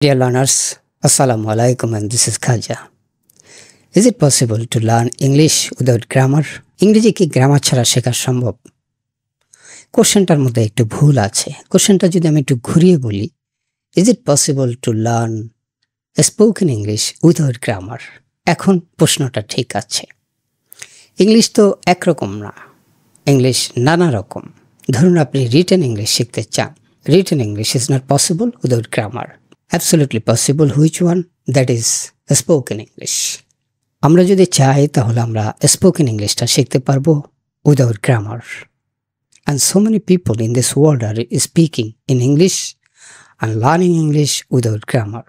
Dear learners, Assalamu alaikum and this is Khaja. Is it possible to learn English without grammar? ইংরেজি কি grammar ছাড়া শেখা সম্ভব? কোশ্চেনটার মধ্যে একটু ভুল আছে। কোশ্চেনটা যদি আমি একটু ঘুরিয়ে বলি, is it possible to learn spoken English without grammar? এখন প্রশ্নটা ঠিক আছে। ইংলিশ তো একরকম না, ইংলিশ নানা রকম। ধরুন আপনি রিটেন ইংলিশ শিখতে চান। Written English is not possible without grammar. Absolutely possible. Which one? That is spoken English. আমরা যদি চাই তাহলে আমরা spoken Englishটা শিখতে পারবো without grammar. And so many people in this world are speaking in English and learning English without grammar.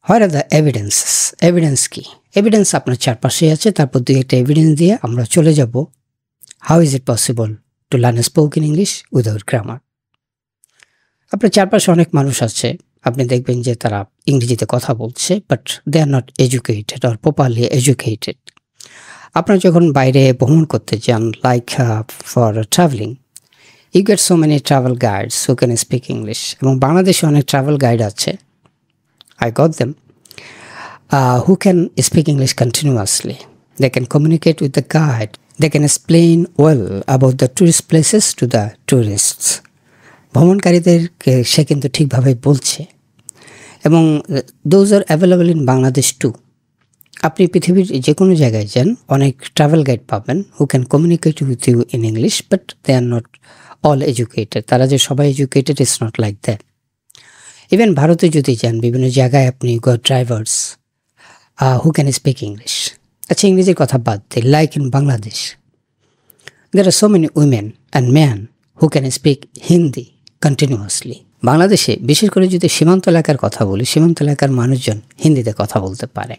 What are the evidences? Evidence কি? Evidence আপনার চারপাশে আছে, তারপর দুই একটা evidence দিয়ে আমরা চলে যাব how is it possible to learn spoken English without grammar. আপনার চারপাশে অনেক মানুষ আছে, আপনি দেখবেন যে তারা ইংরেজিতে কথা বলছে, but they are not educated or properly educated. আপনারা যখন বাইরে ভ্রমণ করতে যান, like for travelling, you get so many travel guides who can speak English. এবং বাংলাদেশে অনেক ট্রাভেল গাইড আছে, I got them, who can speak English continuously. They can communicate with the guide, they can explain well about the tourist places to the tourists. ভ্রমণকারীদেরকে সে কিন্তু ঠিকভাবে বলছে, এবং those R available in Bangladesh too. আপনি পৃথিবীর যে কোনো জায়গায় যান, অনেক ট্রাভেল গাইড পাবেন who can communicate with you in English, but they are not all educated. তারা যে সবাই educated is not like that. Even ভারতে যদি যান, বিভিন্ন জায়গায় আপনি got drivers who can speak English. আচ্ছা, ইংরেজির কথা বাদ দিই, like in Bangladesh there are so many women and men who can speak Hindi continuously. বাংলাদেশে বিশেষ করে যদি সীমান্ত এলাকার কথা বলি, সীমান্ত এলাকার মানুষজন হিন্দিতে কথা বলতে পারে,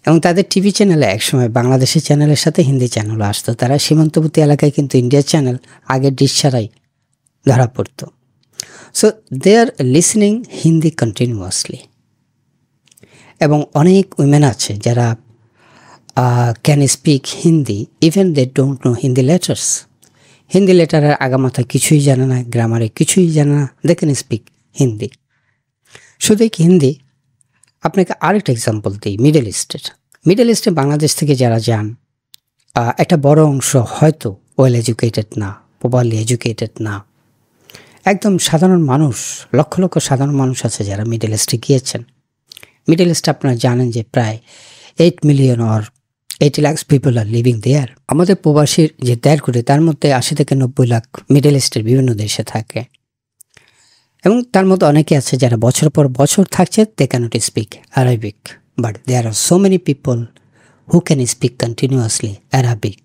এবং তাদের টিভি চ্যানেলে একসময় বাংলাদেশের চ্যানেলের সাথে হিন্দি চ্যানেলও আসতো। তারা সীমান্তবর্তী এলাকায় কিন্তু ইন্ডিয়ার চ্যানেল আগে ডিশ ছাড়াই ধরা পড়ত। So they are listening Hindi continuously. এবং অনেক উইমেন আছে যারা can speak Hindi even they don't know Hindi letters. Hindi লেটারের আগামাথা কিছুই জানে না, গ্রামারে কিছুই জানে না, দে ক্যান স্পিক হিন্দি। শুধু কি হিন্দি, আপনাকে আরেকটা এক্সাম্পল দিই, মিডল ইস্টের। মিডল ইস্টে বাংলাদেশ থেকে যারা যান, একটা বড় অংশ হয়তো ওয়েল এডুকেটেড না, প্রপারলি এডুকেটেড না, একদম সাধারণ মানুষ। লক্ষ লক্ষ সাধারণ মানুষ আছে যারা মিডল ইস্টে গিয়েছেন। মিডল ইস্টে আপনারা জানেন যে প্রায় 8 million or 80 lakh people are living there. আমাদের প্রবাসীর যে 1.5 কোটি, তার মধ্যে 80 থেকে 90 লাখ মিডল ইস্টের বিভিন্ন দেশে থাকে, এবং তার মধ্যে অনেকে আছে যারা বছর পর বছর থাকছে, they can't speak Arabic, but there are so many people who can speak continuously Arabic.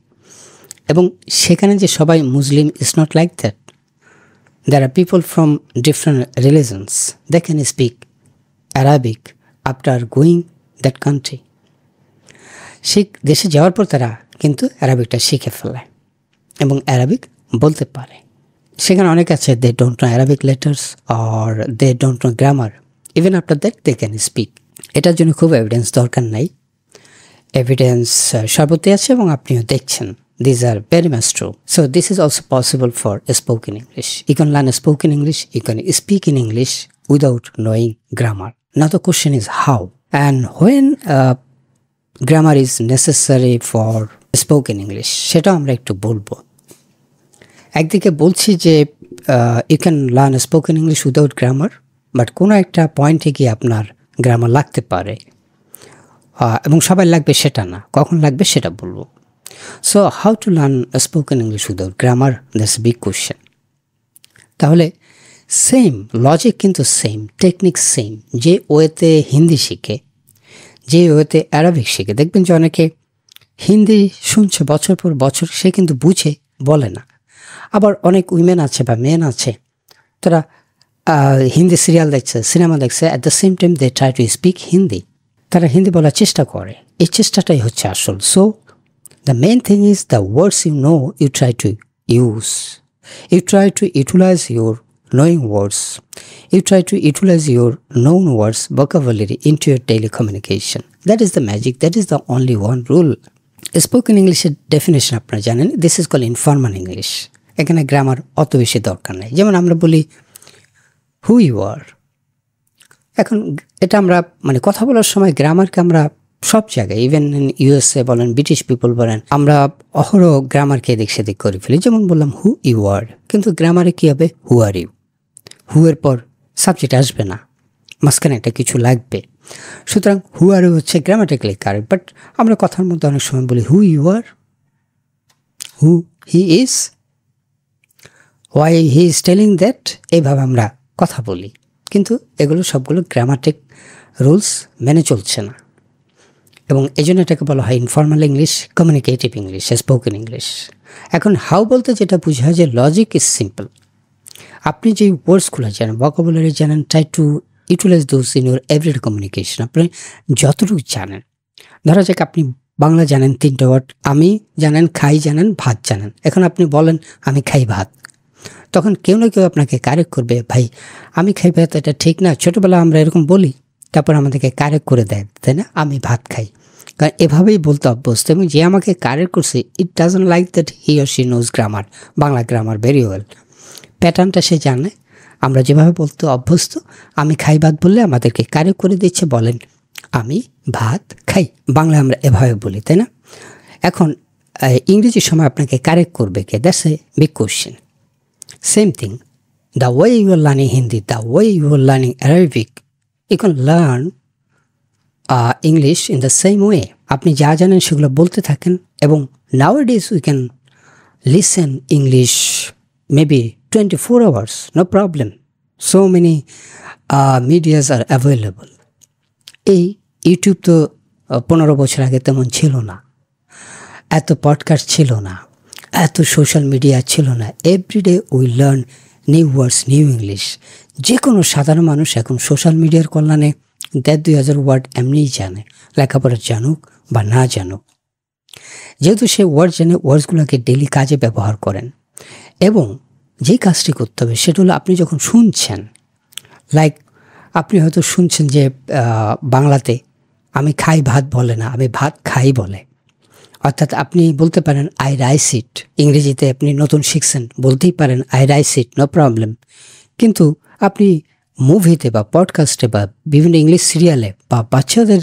এবং সেখানে যে সবাই Muslim is not like that. There are people from different religions, they can speak Arabic after going that country. সেই দেশে যাওয়ার পর তারা কিন্তু অ্যারাবিকটা শিখে ফেলে এবং অ্যারাবিক বলতে পারে। সেখানে অনেক আছে they don't know Arabic letters or they don't know grammar, even after that they can speak. এটার জন্য খুব এভিডেন্স দরকার নাই, এভিডেন্স সর্বত্রই আছে এবং আপনিও দেখছেন। This are very much true. So this is also possible for spoken English. You can learn spoken English, you can speak in English without knowing grammar. Now the question is how and when grammar is necessary for spoken English, সেটাও আমরা একটু বলবো। একদিকে বলছি যে you can learn spoken English without grammar, but কোনো একটা পয়েন্টে গিয়ে আপনার গ্রামার লাগতে পারে, এবং সবাই লাগবে সেটা না, কখন লাগবে সেটা বলবো। So how to learn spoken English without grammar, that's big question. তাহলে সেম লজিক কিন্তু সেম, টেকনিক সেম। যে ওয়েতে হিন্দি শিখে, যে ওয়েতে অ্যারাবিক শিখে, দেখবেন যে অনেকে হিন্দি শুনছে বছর পর বছর, সে কিন্তু বুঝে বলে না। আবার অনেক উইমেন আছে বা মেন আছে, তারা হিন্দি সিরিয়াল দেখছে, সিনেমা দেখছে, at the same time they try to speak Hindi. তারা হিন্দি বলার চেষ্টা করে, এই চেষ্টাটাই হচ্ছে আসল। So the main thing is the words you know you try to use, you try to utilize your knowing words, you try to utilize your known words vocabulary into your daily communication. That is the magic, that is the only one rule. Spoken English definition আপনারা জানেন, this is called informal English. এখানে grammar অত বেশি দরকার নেই। যেমন আমরা বলি who you are, এখন এটা আমরা মানে কথা বলার সময় গ্রামারকে আমরা সব জায়গায়, ইভেন ইউএসএ বলেন, ব্রিটিশ পিপল বলেন, আমরা অহরহ গ্রামারকে এদিক সেদিক করে ফেলি। যেমন বললাম হু ইউ আর, কিন্তু গ্রামারে কী হবে? হু আর ইউ। হু এর পর সাবজেক্ট আসবে না, মাঝখানে একটা কিছু লাগবে। সুতরাং হু আর ইউ হচ্ছে গ্রামাটিক্যালি কারেক্ট, বাট আমরা কথার মধ্যে অনেক সময় বলি who you are, who he is, why he is telling that, এইভাবে আমরা কথা বলি, কিন্তু এগুলো সবগুলো গ্রামাটিক রুলস মেনে চলছে না। এবং এই জন্য এটাকে বলা হয় informal English, communicative English, spoken English. এখন হাউ বলতে যেটা বোঝায় যে লজিক ইজ সিম্পল। আপনি যে ওয়ার্ডসগুলো জানেন, ভোকাবুলারি জানেন, try to utilize those in your everyday communication. আপনি যতটুকু জানেন, ধরা যাক আপনি বাংলা জানেন 3টা ওয়ার্ড, আমি জানেন, খাই জানেন, ভাত জানেন। এখন আপনি বলেন আমি খাই ভাত, তখন কেউ না কেউ আপনাকে কারেক্ট করবে, ভাই আমি খাই ভাত এটা ঠিক না। ছোটোবেলা আমরা এরকম বলি, তারপর আমাদেরকে কারেক্ট করে দেয়, তাই না? আমি ভাত খাই, কারণ এভাবেই বলতে অভ্যস্ত। এবং যে আমাকে কারেক্ট করছে, it doesn't like that he or she knows grammar, Bangla grammar very well, প্যাটার্নটা সে জানে। আমরা যেভাবে বলতে অভ্যস্ত, আমি খাই ভাত বললে আমাদেরকে কারেক্ট করে দিচ্ছে, বলেন আমি ভাত খাই। বাংলা আমরা এভাবে বলি, তাই না? এখন ইংরেজির সময় আপনাকে কারেক্ট করবে কে? That's a big question. Same thing, the way you are learning Hindi, the way you are learning Arabic, you can learn English in the same way. আপনি যা জানেন সেগুলো বলতে থাকেন, এবং nowadays we can listen English maybe 24 hours, no problem. So many medias are available. এই YouTube তো 15 বছর আগে তেমন ছিল না, এত পডকাস্ট ছিল না, এত সোশ্যাল মিডিয়া ছিল না। Everyday we learn new words, new English. যে কোনো সাধারণ মানুষ এখন সোশ্যাল মিডিয়ার কল্যাণে 1,500-2,000 ওয়ার্ড এমনিই জানে, লেখাপড়া জানুক বা না জানুক। যেহেতু সে ওয়ার্ড জানে, ওয়ার্ডসগুলোকে ডেলি কাজে ব্যবহার করেন। এবং যেই কাজটি করতে হবে সেটা হলো, আপনি যখন শুনছেন, লাইক আপনি হয়তো শুনছেন যে বাংলাতে আমি খাই ভাত বলে না, আমি ভাত খাই বলে। অর্থাৎ আপনি বলতে পারেন আই রাইস ইট। ইংরেজিতে আপনি নতুন শিখছেন, বলতেই পারেন I rice eat, no problem. কিন্তু আপনি মুভিতে বা পডকাস্টে বা বিভিন্ন ইংলিশ সিরিয়ালে বা বাচ্চাদের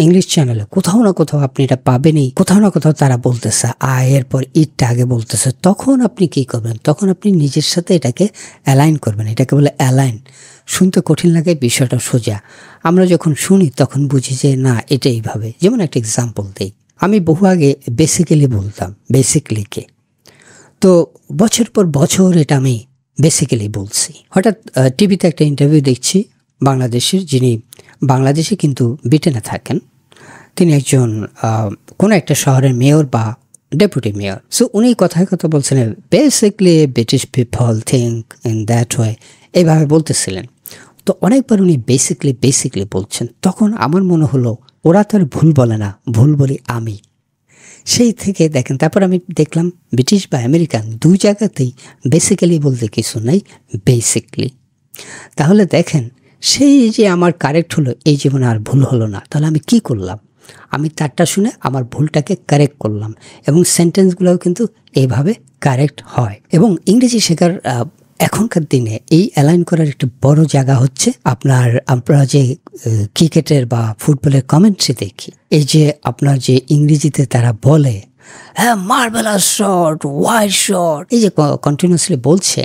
ইংলিশ চ্যানেলে কোথাও না কোথাও আপনি এটা পাবেনই। কোথাও না কোথাও তারা বলতেছে আই এর পর ইটটা আগে বলতেছে। তখন আপনি কি করবেন? তখন আপনি নিজের সাথে এটাকে অ্যালাইন করবেন। এটাকে বলে অ্যালাইন। শুনতে কঠিন লাগে, বিষয়টা সোজা। আমরা যখন শুনি তখন বুঝি যে না, এটা এইভাবে। যেমন একটা এক্সাম্পল দিই, আমি বহু আগে বেসিক্যালি বলতাম, বেসিক্যালিকে। তো বছর পর বছর এটা আমি বেসিক্যালি বলছি। হঠাৎ টিভিতে একটা ইন্টারভিউ দেখছি বাংলাদেশের, যিনি বাংলাদেশে কিন্তু ব্রিটেনে থাকেন। তিনি একজন কোনো একটা শহরের মেয়র বা ডেপুটি মেয়র। সো উনি কথায় কথা বলছেন basically British people think in that way, এইভাবে বলতেছিলেন। তো অনেকবার উনি বেসিক্যালি বলছেন। তখন আমার মনে হলো ওরা তো আর ভুল বলে না, ভুল বলি আমি। সেই থেকে দেখেন, তারপর আমি দেখলাম ব্রিটিশ বা আমেরিকান দুই জায়গাতেই বেসিক্যালি বলতে কিছু নাই, বেসিকলি। তাহলে দেখেন, সেই যে আমার কারেক্ট হলো, এই জীবনে আর ভুল হলো না। তাহলে আমি কি করলাম? আমি তারটা শুনে আমার ভুলটাকে কারেক্ট করলাম, এবং সেন্টেন্সগুলোও কিন্তু এইভাবে কারেক্ট হয়। এবং ইংরেজি শেখার এখনকার দিনে এই অ্যালাইন করার একটা বড় জায়গা হচ্ছে আপনারা যে ক্রিকেটের বা ফুটবলের কমেন্ট্রি দেখি, এই যে আপনার যে ইংরেজিতে তারা বলে হ্যাঁ মার্ভেলাস শট, ওয়াইড শট, এই যে কন্টিনিউয়াসলি বলছে।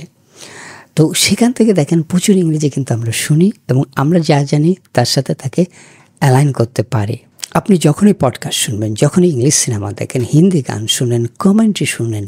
তো সেখান থেকে দেখেন প্রচুর ইংরেজি কিন্তু আমরা শুনি, এবং আমরা যা জানি তার সাথে তাকে অ্যালাইন করতে পারি। আপনি যখনই পডকাস্ট শুনবেন, যখনই ইংলিশ সিনেমা দেখেন, হিন্দি গান শুনেন, কমেন্ট্রি শুনেন,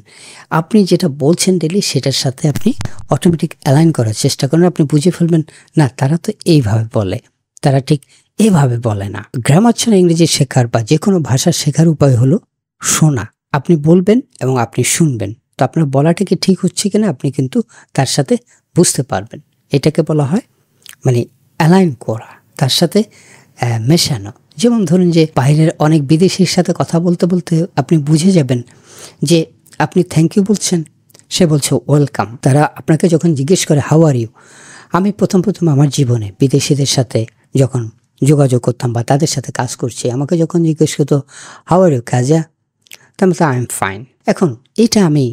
আপনি যেটা বলছেন ডেলি সেটার সাথে আপনি অটোমেটিক অ্যালাইন করার চেষ্টা করেন। আপনি বুঝে ফেলবেন না, তারা তো এইভাবে বলে, তারা ঠিক এইভাবে বলে না। গ্রামার ছাড়া ইংরেজি শেখার বা যে কোনো ভাষা শেখার উপায় হলো শোনা। আপনি বলবেন এবং আপনি শুনবেন, তো আপনার বলাটা কি ঠিক হচ্ছে কিনা আপনি কিন্তু তার সাথে বুঝতে পারবেন। এটাকে বলা হয় মানে অ্যালাইন করা, তার সাথে মেশানো। যেমন ধরুন যে বাইরের অনেক বিদেশির সাথে কথা বলতে বলতে আপনি বুঝে যাবেন যে আপনি থ্যাংক ইউ বলছেন, সে বলছে ওয়েলকাম। তারা আপনাকে যখন জিজ্ঞেস করে হাউ আর ইউ, আমি প্রথম আমার জীবনে বিদেশিদের সাথে যখন যোগাযোগ করতাম বা তাদের সাথে কাজ করছি, আমাকে যখন জিজ্ঞেস করতো হাউ আর ইউ কাজা, তার মতো আই এম ফাইন। এখন এটা আমি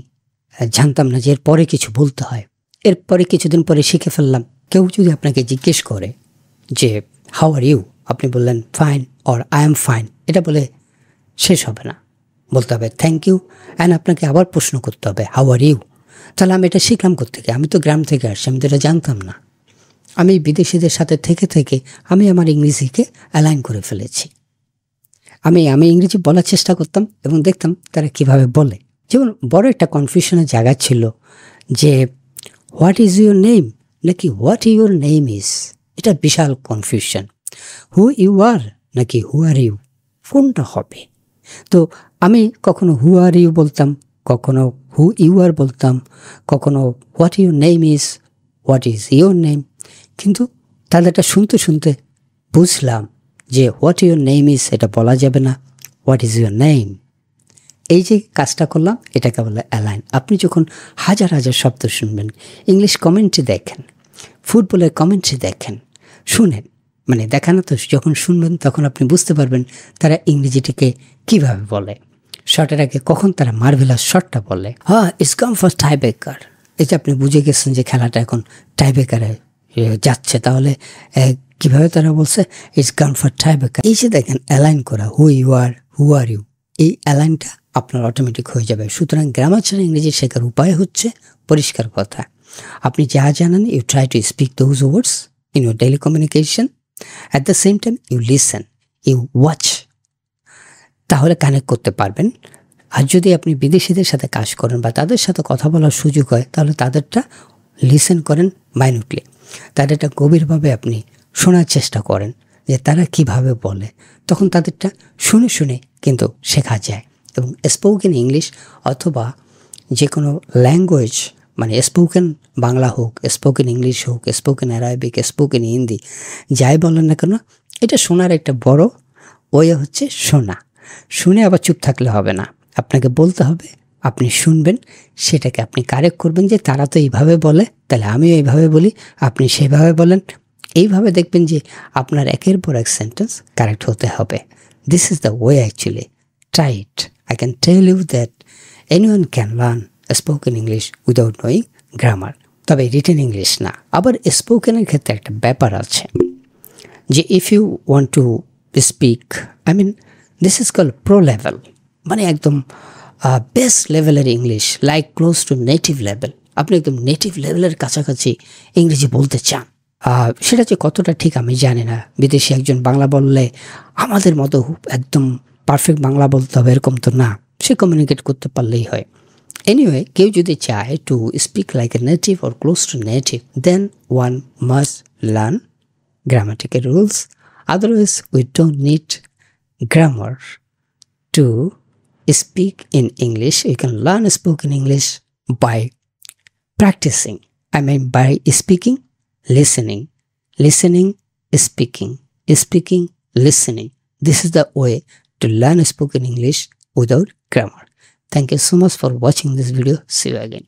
জানতাম না যে এরপরে কিছু বলতে হয়। এরপরে কিছুদিন পরে শিখে ফেললাম। কেউ যদি আপনাকে জিজ্ঞেস করে যে হাউ আর ইউ, আপনি বললেন fine or I am fine, এটা বলে শেষ হবে না, বলতে হবে থ্যাংক ইউ, অ্যান্ড আপনাকে আবার প্রশ্ন করতে হবে হাউ আর ইউ। তাহলে আমি এটা শিখলাম কোত্থেকে? আমি তো গ্রাম থেকে আসছি, আমি তো এটা জানতাম না। আমি বিদেশিদের সাথে থেকে থেকে আমি আমার ইংরেজিকে অ্যালাইন করে ফেলেছি। আমি ইংরেজি বলার চেষ্টা করতাম এবং দেখতাম তারা কিভাবে বলে। যেমন বড় একটা কনফিউশনের জায়গা ছিল যে হোয়াট ইজ ইউর নেম নাকি হোয়াট ইউর নেম ইজ, এটা বিশাল কনফিউশন। হু ইউ আর নাকি হু আর ইউ, কোনটা হবে? তো আমি কখনো হু আর ইউ বলতাম, কখনো হু ইউ আর বলতাম, কখনো what your name is, what is your name. কিন্তু তাহলে এটা শুনতে শুনতে বুঝলাম যে হোয়াট ইউর নেম ইজ এটা বলা যাবে না, হোয়াট ইজ ইউর নেম। এই যে কাজটা করলাম এটাকে বলে অ্যালাইন। আপনি যখন হাজার হাজার শব্দ শুনবেন, ইংলিশ কমেন্ট্রি দেখেন, ফুটবলের কমেন্ট্রি দেখেন, শুনেন, মানে দেখানো তো, যখন শুনবেন তখন আপনি বুঝতে পারবেন তারা ইংরেজিটিকে কিভাবে বলে। শটের আগে কখন তারা মার্ভেলাস শটটা বলে, it's come for tie breaker. এই যে আপনি বুঝে গেছেন যে খেলাটা এখন টাই ব্রেকারে যাচ্ছে, তাহলে কিভাবে তারা বলছে it's come for tie breaker. এই যে দেখেন অ্যালাইন করা, হু you are, who are you, এই অ্যালাইনটা আপনার অটোমেটিক হয়ে যাবে। সুতরাং গ্রামার ছাড়া ইংরেজি শেখার উপায় হচ্ছে পরিষ্কার কথা, আপনি যা জানেন you try to speak those words in your daily communication, at the same time you listen, you watch, তাহলে কানেক্ট করতে পারবেন। আর যদি আপনি বিদেশিদের সাথে কাজ করেন বা তাদের সাথে কথা বলার সুযোগ হয়, তাহলে তাদেরটা লিসেন করেন মাইনুটলি, তাদেরটা গভীরভাবে আপনি শোনার চেষ্টা করেন যে তারা কিভাবে বলে, তখন তাদেরটা শুনে শুনে কিন্তু শেখা যায়। এবং স্পোকেন ইংলিশ অথবা যে কোনো ল্যাঙ্গুয়েজ, মানে স্পোকেন বাংলা হোক, স্পোকেন ইংলিশ হোক, স্পোকেন অ্যারাবিক, স্পোকেন হিন্দি, যাই বলেন না কেন, এটা শোনার একটা বড় ওয়ে হচ্ছে শোনা। শুনে আবার চুপ থাকলে হবে না, আপনাকে বলতে হবে, আপনি শুনবেন, সেটাকে আপনি কারেক্ট করবেন যে তারা তো এইভাবে বলে, তাহলে আমিও এইভাবে বলি, আপনি সেভাবে বলেন। এইভাবে দেখবেন যে আপনার একের পর এক সেন্টেন্স কারেক্ট হতে হবে। This is the way actually. Try it. I can tell you that anyone can learn spoken English without knowing grammar, তবে রিটেন ইংলিশ না। আবার স্পোকেনের ক্ষেত্রে একটা ব্যাপার আছে যে if you want to speak, I mean this is called pro level, মানে একদম বেস্ট লেভেলের English, like close to native level, আপনি একদম নেটিভ লেভেলের কাছাকাছি ইংরেজি বলতে চান, সেটা যে কতটা ঠিক আমি জানি না। বিদেশি একজন বাংলা বললে আমাদের মতো একদম পারফেক্ট বাংলা বলতে হবে এরকম তো না, সে কমিউনিকেট করতে পারলেই হয়। এনিওয়ে, কেউ যদি চায় to speak like a native or close to native, then one must learn grammatical rules. Otherwise, we don't need grammar to speak in English. You can learn spoken English by practicing. I mean by speaking, listening, listening, speaking, speaking, listening. This is the way to learn spoken English without grammar. Thank you so much for watching this video. See you again.